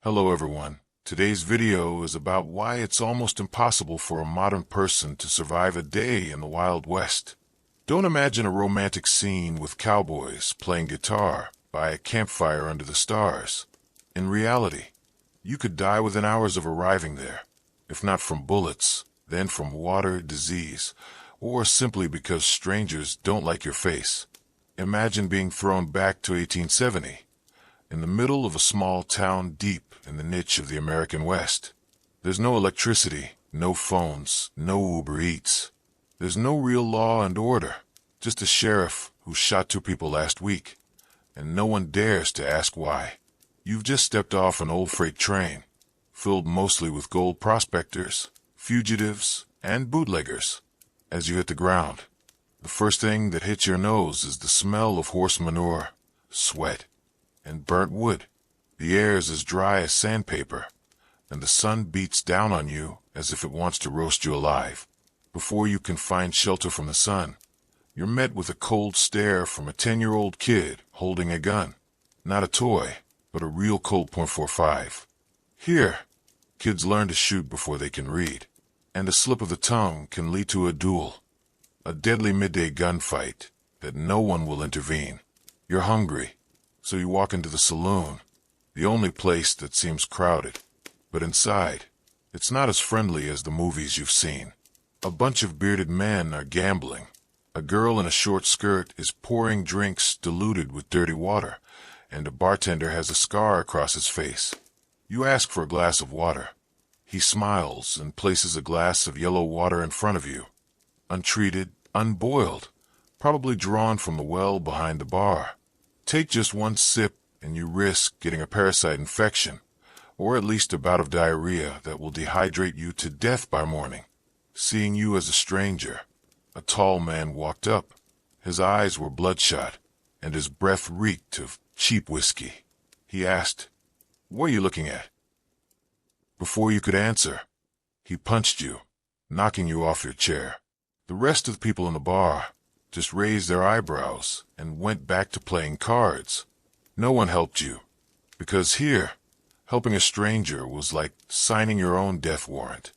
Hello everyone. Today's video is about why it's almost impossible for a modern person to survive a day in the Wild West. Don't imagine a romantic scene with cowboys playing guitar by a campfire under the stars. In reality, you could die within hours of arriving there, if not from bullets, then from water, disease, or simply because strangers don't like your face. Imagine being thrown back to 1870. In the middle of a small town deep in the niche of the American West. There's no electricity, no phones, no Uber Eats. There's no real law and order, just a sheriff who shot 2 people last week, and no one dares to ask why. You've just stepped off an old freight train, filled mostly with gold prospectors, fugitives, and bootleggers. As you hit the ground, the first thing that hits your nose is the smell of horse manure, sweat, and burnt wood. The air is as dry as sandpaper, and the sun beats down on you as if it wants to roast you alive. Before you can find shelter from the sun, you're met with a cold stare from a 10-year-old kid holding a gun. Not a toy, but a real Colt .45. Here, kids learn to shoot before they can read, and a slip of the tongue can lead to a duel, a deadly midday gunfight that no one will intervene. You're hungry, so you walk into the saloon, the only place that seems crowded. But inside, it's not as friendly as the movies you've seen. A bunch of bearded men are gambling. A girl in a short skirt is pouring drinks diluted with dirty water, and a bartender has a scar across his face. You ask for a glass of water. He smiles and places a glass of yellow water in front of you. Untreated, unboiled, probably drawn from the well behind the bar. Take just one sip and you risk getting a parasite infection, or at least a bout of diarrhea that will dehydrate you to death by morning. Seeing you as a stranger, a tall man walked up. His eyes were bloodshot, and his breath reeked of cheap whiskey. He asked, "What are you looking at?" Before you could answer, he punched you, knocking you off your chair. The rest of the people in the bar just raised their eyebrows and went back to playing cards. No one helped you, because here, helping a stranger was like signing your own death warrant.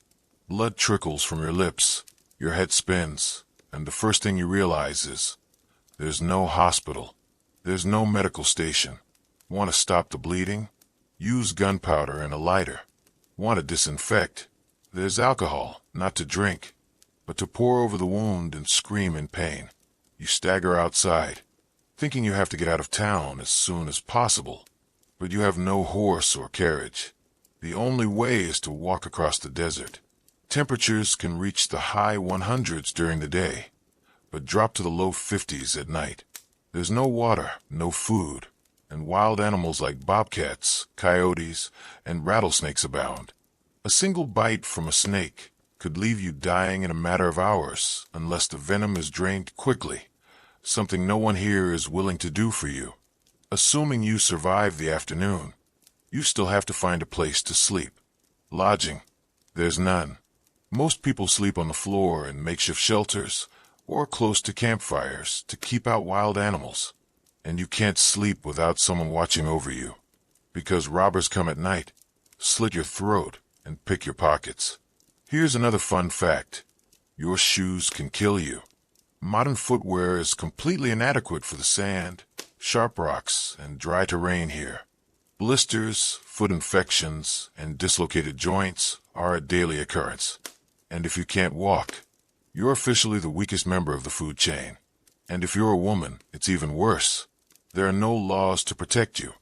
Blood trickles from your lips, your head spins, and the first thing you realize is, there's no hospital, there's no medical station. Want to stop the bleeding? Use gunpowder and a lighter. Want to disinfect? There's alcohol, not to drink, but to pour over the wound and scream in pain. You stagger outside, thinking you have to get out of town as soon as possible, but you have no horse or carriage. The only way is to walk across the desert. Temperatures can reach the high 100s during the day, but drop to the low 50s at night. There's no water, no food, and wild animals like bobcats, coyotes, and rattlesnakes abound. A single bite from a snake could leave you dying in a matter of hours unless the venom is drained quickly, something no one here is willing to do for you. Assuming you survive the afternoon, you still have to find a place to sleep. Lodging, there's none. Most people sleep on the floor in makeshift shelters or close to campfires to keep out wild animals. And you can't sleep without someone watching over you, because robbers come at night, slit your throat, and pick your pockets. Here's another fun fact. Your shoes can kill you. Modern footwear is completely inadequate for the sand, sharp rocks, and dry terrain here. Blisters, foot infections, and dislocated joints are a daily occurrence. And if you can't walk, you're officially the weakest member of the food chain. And if you're a woman, it's even worse. There are no laws to protect you,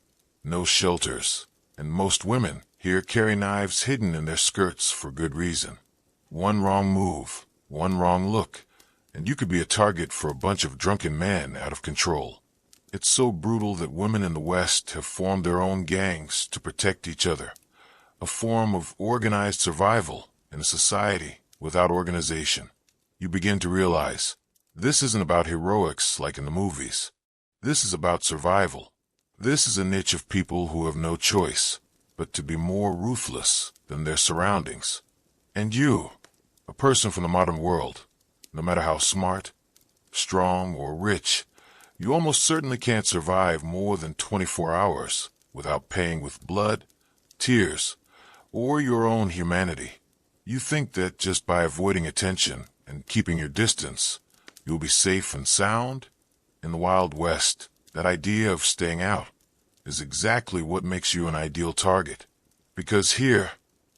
no shelters, and most women here carry knives hidden in their skirts for good reason. One wrong move, one wrong look, and you could be a target for a bunch of drunken men out of control. It's so brutal that women in the West have formed their own gangs to protect each other, a form of organized survival in a society without organization. You begin to realize, this isn't about heroics like in the movies. This is about survival. This is a niche of people who have no choice but to be more ruthless than their surroundings. And you, a person from the modern world, no matter how smart, strong, or rich, you almost certainly can't survive more than 24 hours without paying with blood, tears, or your own humanity. You think that just by avoiding attention and keeping your distance, you'll be safe and sound? In the Wild West, that idea of staying out is exactly what makes you an ideal target. Because here,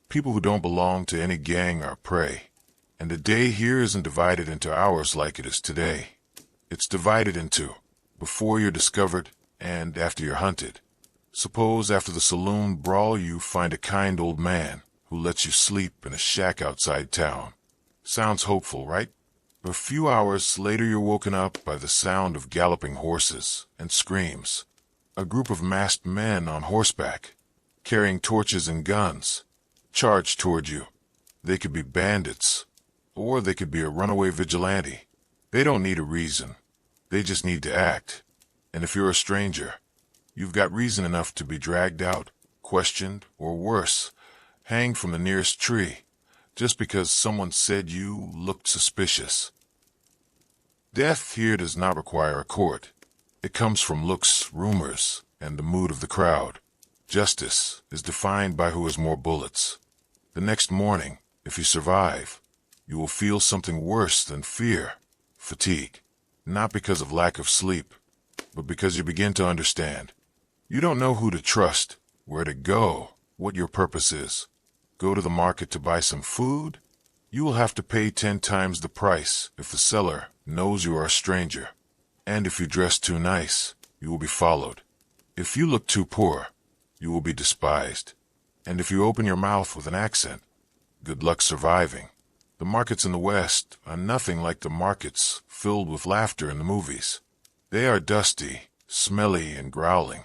people who don't belong to any gang are prey. And the day here isn't divided into hours like it is today. It's divided into before you're discovered and after you're hunted. Suppose after the saloon brawl you find a kind old man who lets you sleep in a shack outside town. Sounds hopeful, right? A few hours later you're woken up by the sound of galloping horses and screams. A group of masked men on horseback, carrying torches and guns, charge toward you. They could be bandits, or they could be a runaway vigilante. They don't need a reason. They just need to act. And if you're a stranger, you've got reason enough to be dragged out, questioned, or worse, hanged from the nearest tree, just because someone said you looked suspicious. Death here does not require a court. It comes from looks, rumors, and the mood of the crowd. Justice is defined by who has more bullets. The next morning, if you survive, you will feel something worse than fear, fatigue. Not because of lack of sleep, but because you begin to understand. You don't know who to trust, where to go, what your purpose is. Go to the market to buy some food? You will have to pay 10 times the price if the seller knows you are a stranger. And if you dress too nice, you will be followed. If you look too poor, you will be despised. And if you open your mouth with an accent, good luck surviving. The markets in the West are nothing like the markets filled with laughter in the movies. They are dusty, smelly, and growling.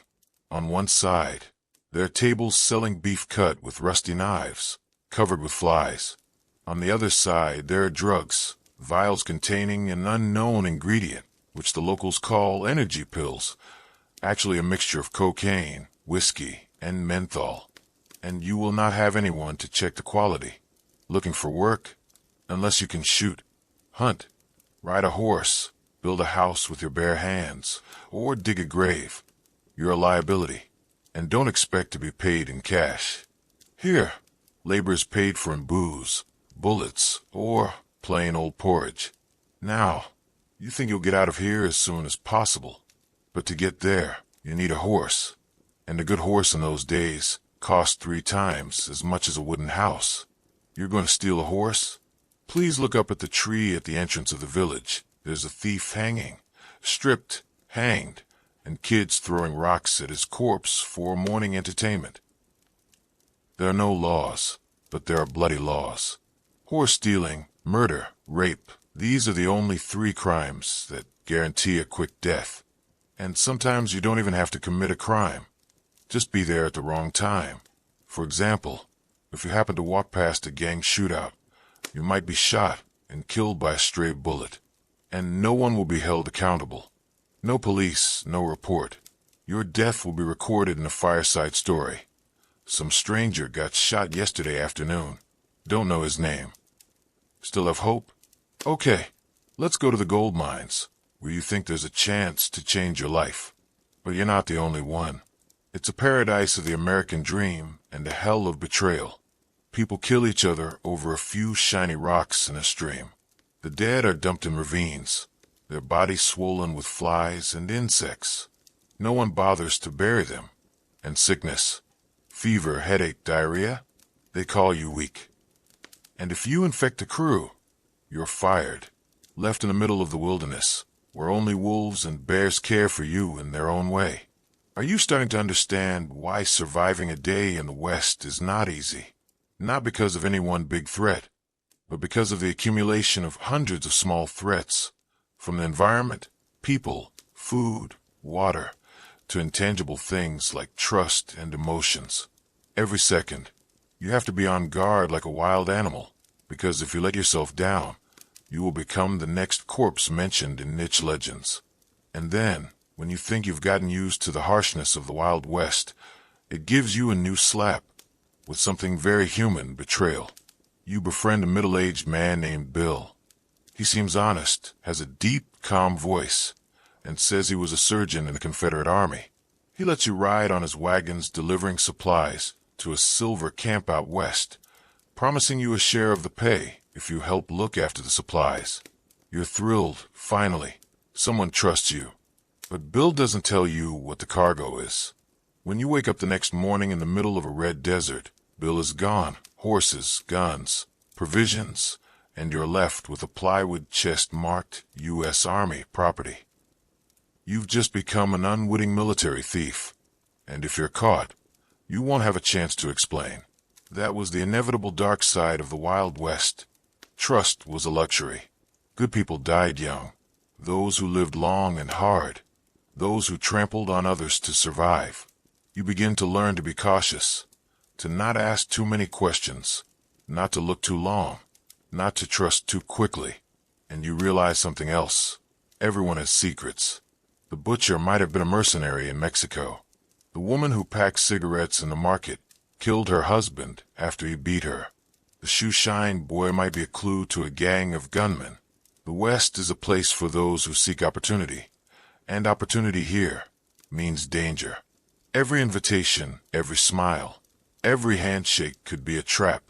On one side, there are tables selling beef cut with rusty knives, covered with flies. On the other side, there are drugs, vials containing an unknown ingredient, which the locals call energy pills, actually a mixture of cocaine, whiskey, and menthol. And you will not have anyone to check the quality. Looking for work? Unless you can shoot, hunt, ride a horse, build a house with your bare hands, or dig a grave. You're a liability, and don't expect to be paid in cash. Here, labor is paid for in booze, bullets, or plain old porridge. Now, you think you'll get out of here as soon as possible, but to get there, you need a horse, and a good horse in those days cost 3 times as much as a wooden house. You're going to steal a horse? Please look up at the tree at the entrance of the village. There's a thief hanging, stripped, hanged, and kids throwing rocks at his corpse for morning entertainment. There are no laws, but there are bloody laws. Horse stealing, murder, rape, these are the only 3 crimes that guarantee a quick death. And sometimes you don't even have to commit a crime. Just be there at the wrong time. For example, if you happen to walk past a gang shootout, you might be shot and killed by a stray bullet, and no one will be held accountable. No police, no report. Your death will be recorded in a fireside story. Some stranger got shot yesterday afternoon. Don't know his name. Still have hope? Okay, let's go to the gold mines, where you think there's a chance to change your life. But you're not the only one. It's a paradise of the American dream and a hell of betrayal. People kill each other over a few shiny rocks in a stream. The dead are dumped in ravines, their bodies swollen with flies and insects. No one bothers to bury them. And sickness, fever, headache, diarrhea, they call you weak. And if you infect a crew, you're fired, left in the middle of the wilderness, where only wolves and bears care for you in their own way. Are you starting to understand why surviving a day in the West is not easy? Not because of any one big threat, but because of the accumulation of hundreds of small threats, from the environment, people, food, water, to intangible things like trust and emotions. Every second, you have to be on guard like a wild animal, because if you let yourself down, you will become the next corpse mentioned in niche legends. And then, when you think you've gotten used to the harshness of the Wild West, it gives you a new slap, with something very human, betrayal. You befriend a middle-aged man named Bill. He seems honest, has a deep, calm voice, and says he was a surgeon in the Confederate Army. He lets you ride on his wagons delivering supplies to a silver camp out west, promising you a share of the pay if you help look after the supplies. You're thrilled, finally. Someone trusts you. But Bill doesn't tell you what the cargo is. When you wake up the next morning in the middle of a red desert, Bill is gone. Horses, guns, provisions, and you're left with a plywood chest marked U.S. Army property. You've just become an unwitting military thief. And if you're caught, you won't have a chance to explain. That was the inevitable dark side of the Wild West. Trust was a luxury. Good people died young. Those who lived long and hard. Those who trampled on others to survive. You begin to learn to be cautious, to not ask too many questions, not to look too long, not to trust too quickly. And you realize something else. Everyone has secrets. The butcher might have been a mercenary in Mexico. The woman who packed cigarettes in the market killed her husband after he beat her. The shoe-shine boy might be a clue to a gang of gunmen. The West is a place for those who seek opportunity. And opportunity here means danger. Every invitation, every smile, every handshake could be a trap.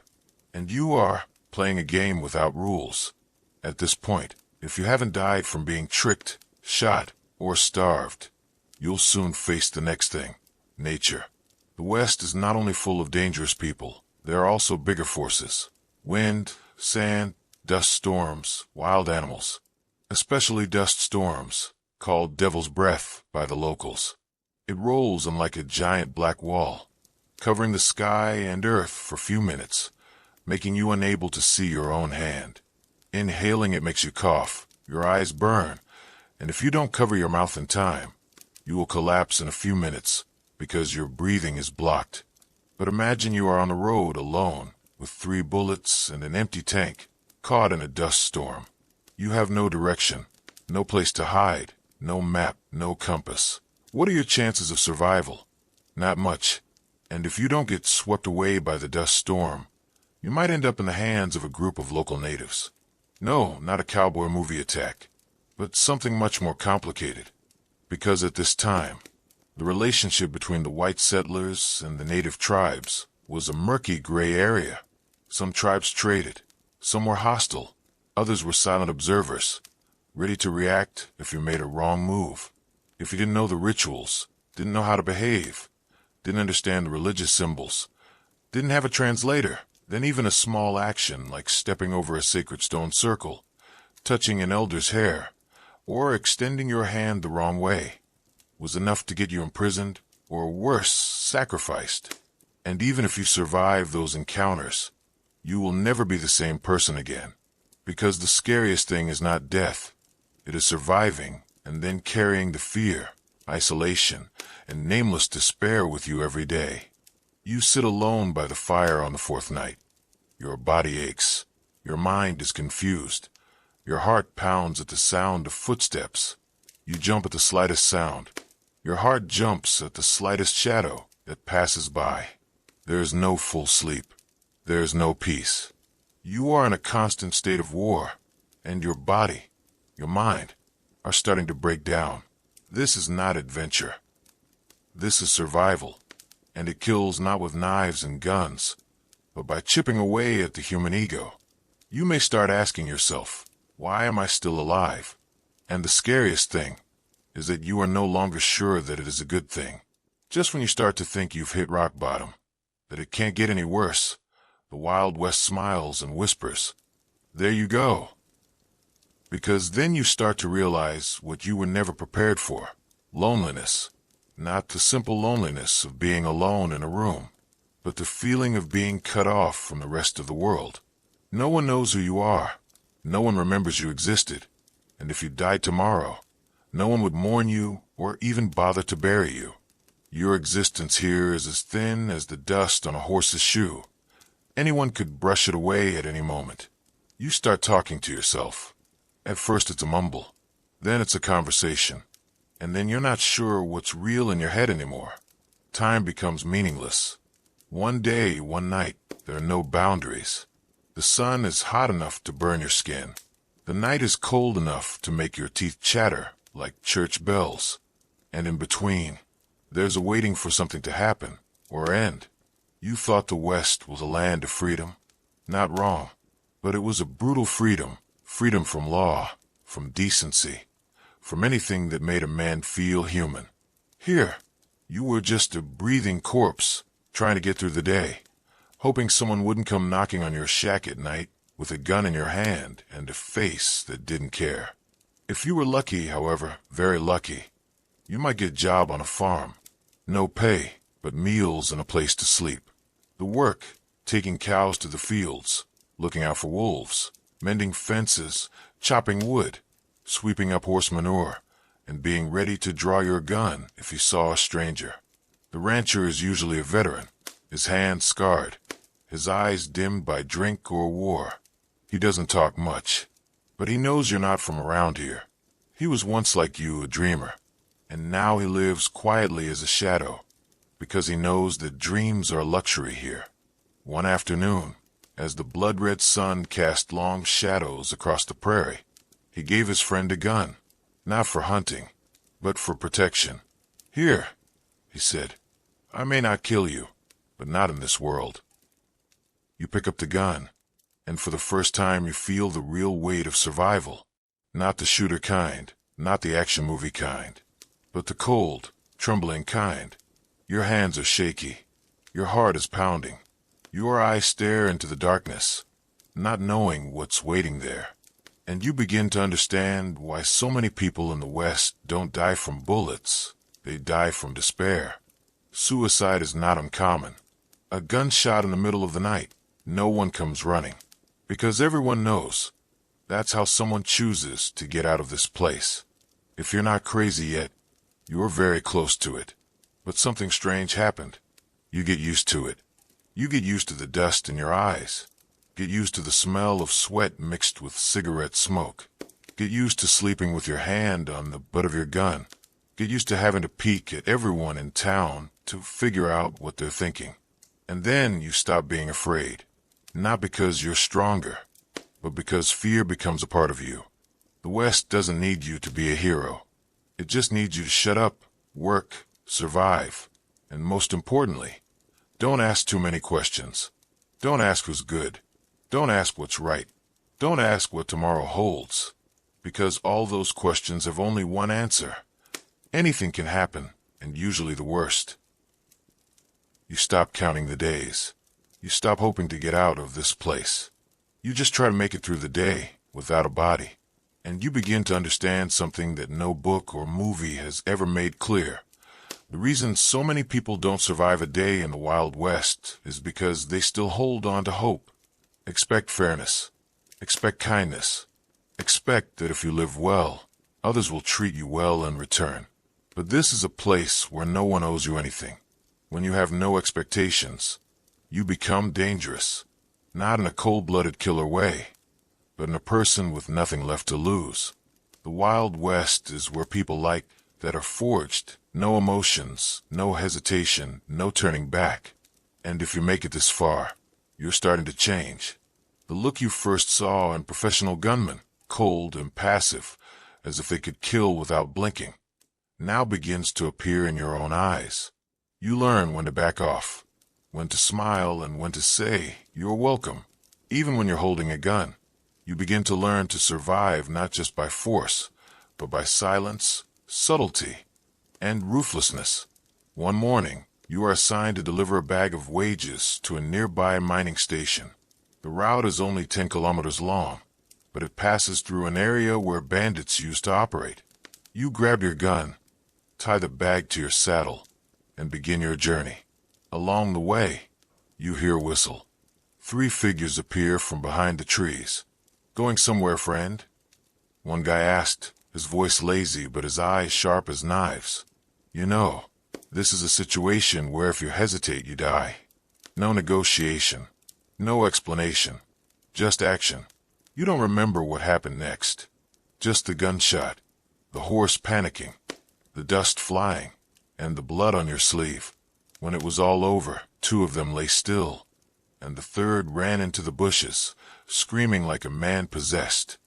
And you are playing a game without rules. At this point, if you haven't died from being tricked, shot, or starved, you'll soon face the next thing. Nature. The West is not only full of dangerous people, there are also bigger forces. Wind, sand, dust storms, wild animals. Especially dust storms, called Devil's Breath by the locals. It rolls in like a giant black wall, covering the sky and earth for a few minutes, making you unable to see your own hand. Inhaling it makes you cough, your eyes burn, and if you don't cover your mouth in time, you will collapse in a few minutes because your breathing is blocked. But imagine you are on the road alone with 3 bullets and an empty tank, caught in a dust storm. You have no direction, no place to hide, no map, no compass. What are your chances of survival? Not much. And if you don't get swept away by the dust storm, you might end up in the hands of a group of local natives. No, not a cowboy movie attack, but something much more complicated. Because at this time, the relationship between the white settlers and the native tribes was a murky gray area. Some tribes traded, some were hostile, others were silent observers, ready to react if you made a wrong move. If you didn't know the rituals, didn't know how to behave, didn't understand the religious symbols, didn't have a translator, then even a small action like stepping over a sacred stone circle, touching an elder's hair, or extending your hand the wrong way, was enough to get you imprisoned, or worse, sacrificed. And even if you survive those encounters, you will never be the same person again. Because the scariest thing is not death. It is surviving and then carrying the fear, isolation, and nameless despair with you every day. You sit alone by the fire on the 4th night. Your body aches. Your mind is confused. Your heart pounds at the sound of footsteps. You jump at the slightest sound. Your heart jumps at the slightest shadow that passes by. There is no full sleep. There is no peace. You are in a constant state of war, and your body, your mind, are starting to break down. This is not adventure. This is survival, and it kills not with knives and guns, but by chipping away at the human ego. You may start asking yourself, why am I still alive? And the scariest thing is that you are no longer sure that it is a good thing. Just when you start to think you've hit rock bottom, that it can't get any worse, the Wild West smiles and whispers, "There you go." Because then you start to realize what you were never prepared for. Loneliness. Not the simple loneliness of being alone in a room, but the feeling of being cut off from the rest of the world. No one knows who you are. No one remembers you existed. And if you died tomorrow, no one would mourn you or even bother to bury you. Your existence here is as thin as the dust on a horse's shoe. Anyone could brush it away at any moment. You start talking to yourself. At first it's a mumble, then it's a conversation, and then you're not sure what's real in your head anymore. Time becomes meaningless. One day, one night, there are no boundaries. The sun is hot enough to burn your skin. The night is cold enough to make your teeth chatter like church bells. And in between, there's a waiting for something to happen or end. You thought the West was a land of freedom. Not wrong. But it was a brutal freedom. Freedom from law, from decency, from anything that made a man feel human. Here, you were just a breathing corpse, trying to get through the day, hoping someone wouldn't come knocking on your shack at night with a gun in your hand and a face that didn't care. If you were lucky, however, very lucky, you might get a job on a farm. No pay, but meals and a place to sleep. The work, taking cows to the fields, looking out for wolves, mending fences, chopping wood, sweeping up horse manure, and being ready to draw your gun if you saw a stranger. The rancher is usually a veteran, his hands scarred, his eyes dimmed by drink or war. He doesn't talk much, but he knows you're not from around here. He was once like you, a dreamer, and now he lives quietly as a shadow, because he knows that dreams are a luxury here. One afternoon, as the blood-red sun cast long shadows across the prairie, he gave his friend a gun, not for hunting, but for protection. "Here," he said, "I may not kill you, but not in this world." You pick up the gun, and for the first time you feel the real weight of survival. Not the shooter kind, not the action movie kind, but the cold, trembling kind. Your hands are shaky. Your heart is pounding. Your eyes stare into the darkness, not knowing what's waiting there. And you begin to understand why so many people in the West don't die from bullets. They die from despair. Suicide is not uncommon. A gunshot in the middle of the night. No one comes running, because everyone knows that's how someone chooses to get out of this place. If you're not crazy yet, you're very close to it. But something strange happened. You get used to it. You get used to the dust in your eyes. Get used to the smell of sweat mixed with cigarette smoke. Get used to sleeping with your hand on the butt of your gun. Get used to having to peek at everyone in town to figure out what they're thinking. And then you stop being afraid. Not because you're stronger, but because fear becomes a part of you. The West doesn't need you to be a hero. It just needs you to shut up, work, survive, and most importantly, don't ask too many questions. Don't ask who's good. Don't ask what's right. Don't ask what tomorrow holds, because all those questions have only one answer. Anything can happen, and usually the worst. You stop counting the days. You stop hoping to get out of this place. You just try to make it through the day without a body. And you begin to understand something that no book or movie has ever made clear. The reason so many people don't survive a day in the Wild West is because they still hold on to hope. Expect fairness. Expect kindness. Expect that if you live well, others will treat you well in return. But this is a place where no one owes you anything. When you have no expectations, you become dangerous. Not in a cold-blooded killer way, but in a person with nothing left to lose. The Wild West is where people like that are forged. No emotions, no hesitation, no turning back. And if you make it this far, you're starting to change. The look you first saw in professional gunmen, cold and passive, as if they could kill without blinking, now begins to appear in your own eyes. You learn when to back off, when to smile, and when to say, "You're welcome," even when you're holding a gun. You begin to learn to survive not just by force, but by silence, subtlety, and ruthlessness. One morning, you are assigned to deliver a bag of wages to a nearby mining station. The route is only 10 kilometers long, but it passes through an area where bandits used to operate. You grab your gun, tie the bag to your saddle, and begin your journey. Along the way, you hear a whistle. 3 figures appear from behind the trees. "Going somewhere, friend?" One guy asked, his voice lazy but his eyes sharp as knives. "You know, this is a situation where if you hesitate, you die. No negotiation, no explanation, just action. You don't remember what happened next. Just the gunshot, the horse panicking, the dust flying, and the blood on your sleeve. When it was all over, 2 of them lay still, and the 3rd ran into the bushes, screaming like a man possessed.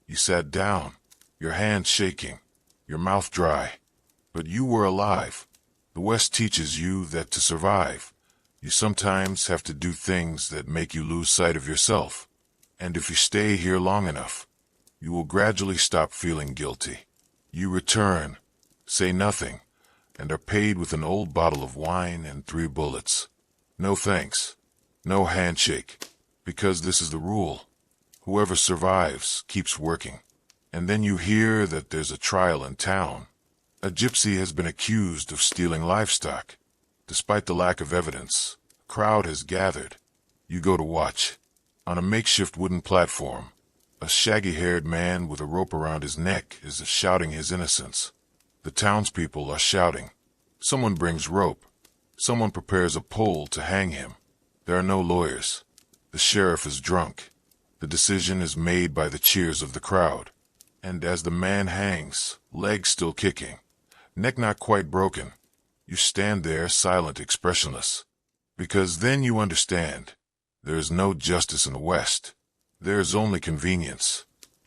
You sat down, your hands shaking, your mouth dry. But you were alive. The West teaches you that to survive, You sometimes have to do things that make you lose sight of yourself. And if you stay here long enough, you will gradually stop feeling guilty. You return, say nothing, and are paid with an old bottle of wine and 3 bullets. No thanks. No handshake. Because this is the rule. Whoever survives keeps working. And then you hear that there's a trial in town. A gypsy has been accused of stealing livestock. Despite the lack of evidence, a crowd has gathered. You go to watch. On a makeshift wooden platform, a shaggy-haired man with a rope around his neck is shouting his innocence. The townspeople are shouting. Someone brings rope. Someone prepares a pole to hang him. There are no lawyers. The sheriff is drunk. The decision is made by the cheers of the crowd. And as the man hangs, legs still kicking, neck not quite broken, you stand there silent, expressionless. Because then you understand. There is no justice in the West. There is only convenience.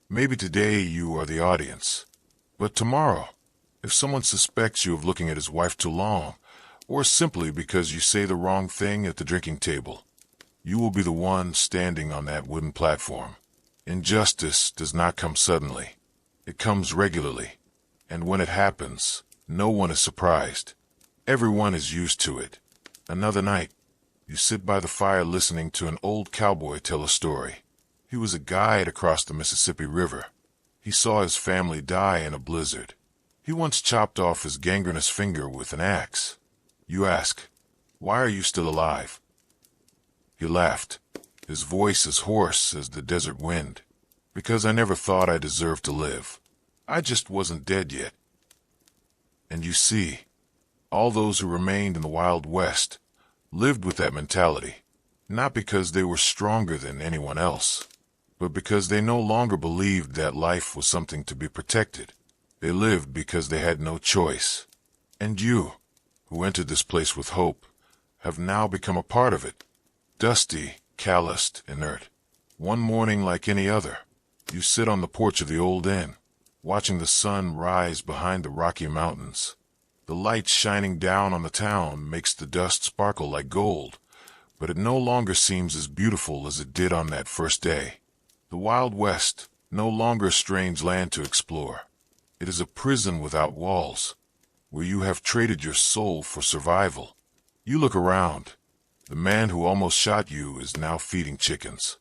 Maybe today you are the audience. But tomorrow, if someone suspects you of looking at his wife too long, or simply because you say the wrong thing at the drinking table, you will be the one standing on that wooden platform. Injustice does not come suddenly. It comes regularly. And when it happens, no one is surprised. Everyone is used to it. Another night, you sit by the fire listening to an old cowboy tell a story. He was a guide across the Mississippi River. He saw his family die in a blizzard. He once chopped off his gangrenous finger with an axe. You ask, "Why are you still alive?" He laughed, his voice as hoarse as the desert wind. "Because I never thought I deserved to live. I just wasn't dead yet." And you see, all those who remained in the Wild West lived with that mentality, not because they were stronger than anyone else, but because they no longer believed that life was something to be protected. They lived because they had no choice. And you, who entered this place with hope, have now become a part of it. Dusty, calloused, inert. One morning like any other, you sit on the porch of the old inn, watching the sun rise behind the Rocky Mountains. The light shining down on the town makes the dust sparkle like gold, but it no longer seems as beautiful as it did on that first day. The Wild West, no longer a strange land to explore. It is a prison without walls, where you have traded your soul for survival. You look around. The man who almost shot you is now feeding chickens.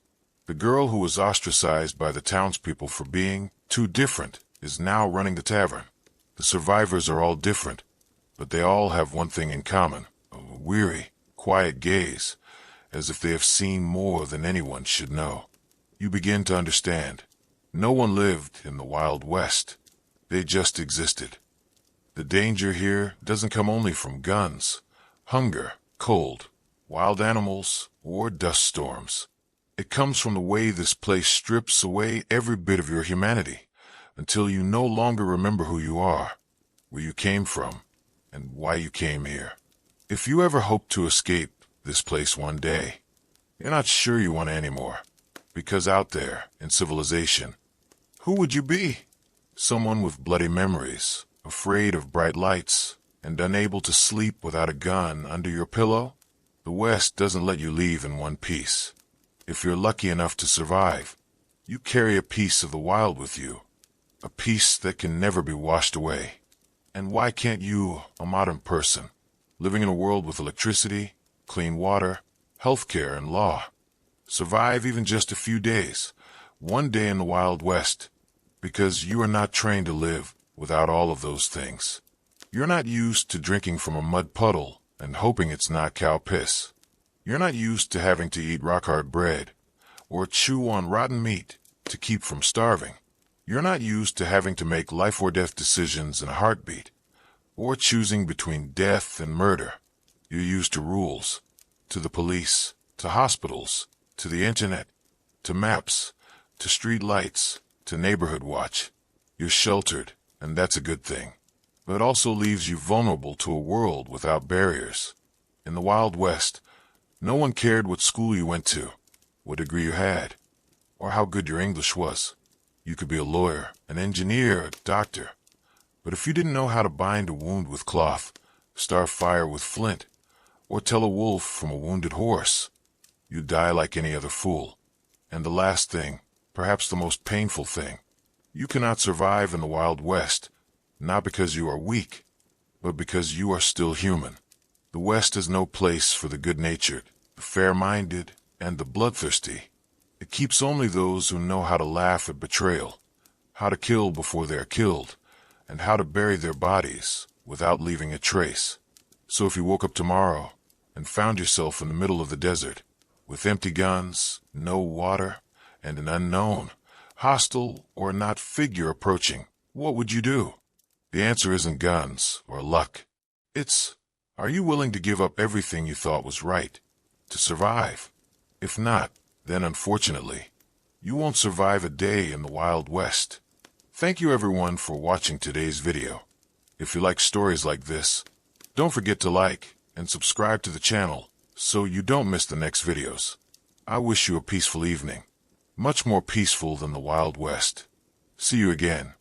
The girl who was ostracized by the townspeople for being too different is now running the tavern. The survivors are all different, but they all have one thing in common, a weary, quiet gaze, as if they have seen more than anyone should know. You begin to understand. No one lived in the Wild West. They just existed. The danger here doesn't come only from guns, hunger, cold, wild animals, or dust storms. It comes from the way this place strips away every bit of your humanity, until you no longer remember who you are, where you came from, and why you came here. If you ever hope to escape this place one day, you're not sure you want to anymore, because out there, in civilization, who would you be? Someone with bloody memories, afraid of bright lights, and unable to sleep without a gun under your pillow? The West doesn't let you leave in one piece. If you're lucky enough to survive, you carry a piece of the wild with you, a piece that can never be washed away. And why can't you, a modern person, living in a world with electricity, clean water, healthcare, and law, survive even just a few days, one day in the Wild West, because you are not trained to live without all of those things? You're not used to drinking from a mud puddle and hoping it's not cow piss. You're not used to having to eat rock-hard bread or chew on rotten meat to keep from starving. You're not used to having to make life-or-death decisions in a heartbeat, or choosing between death and murder. You're used to rules, to the police, to hospitals, to the internet, to maps, to street lights, to neighborhood watch. You're sheltered, and that's a good thing. But it also leaves you vulnerable to a world without barriers. In the Wild West, no one cared what school you went to, what degree you had, or how good your English was. You could be a lawyer, an engineer, a doctor. But if you didn't know how to bind a wound with cloth, start fire with flint, or tell a wolf from a wounded horse. You die like any other fool. And the last thing, perhaps the most painful thing, you cannot survive in the Wild West, not because you are weak, but because you are still human. The West is no place for the good-natured, the fair-minded, and the bloodthirsty. It keeps only those who know how to laugh at betrayal, how to kill before they are killed, and how to bury their bodies without leaving a trace. So if you woke up tomorrow and found yourself in the middle of the desert, with empty guns, no water, and an unknown, hostile or not figure approaching, what would you do? The answer isn't guns or luck. It's, are you willing to give up everything you thought was right to survive? If not, then unfortunately, you won't survive a day in the Wild West. Thank you everyone for watching today's video. If you like stories like this, don't forget to like and subscribe to the channel so you don't miss the next videos. I wish you a peaceful evening, much more peaceful than the Wild West. See you again.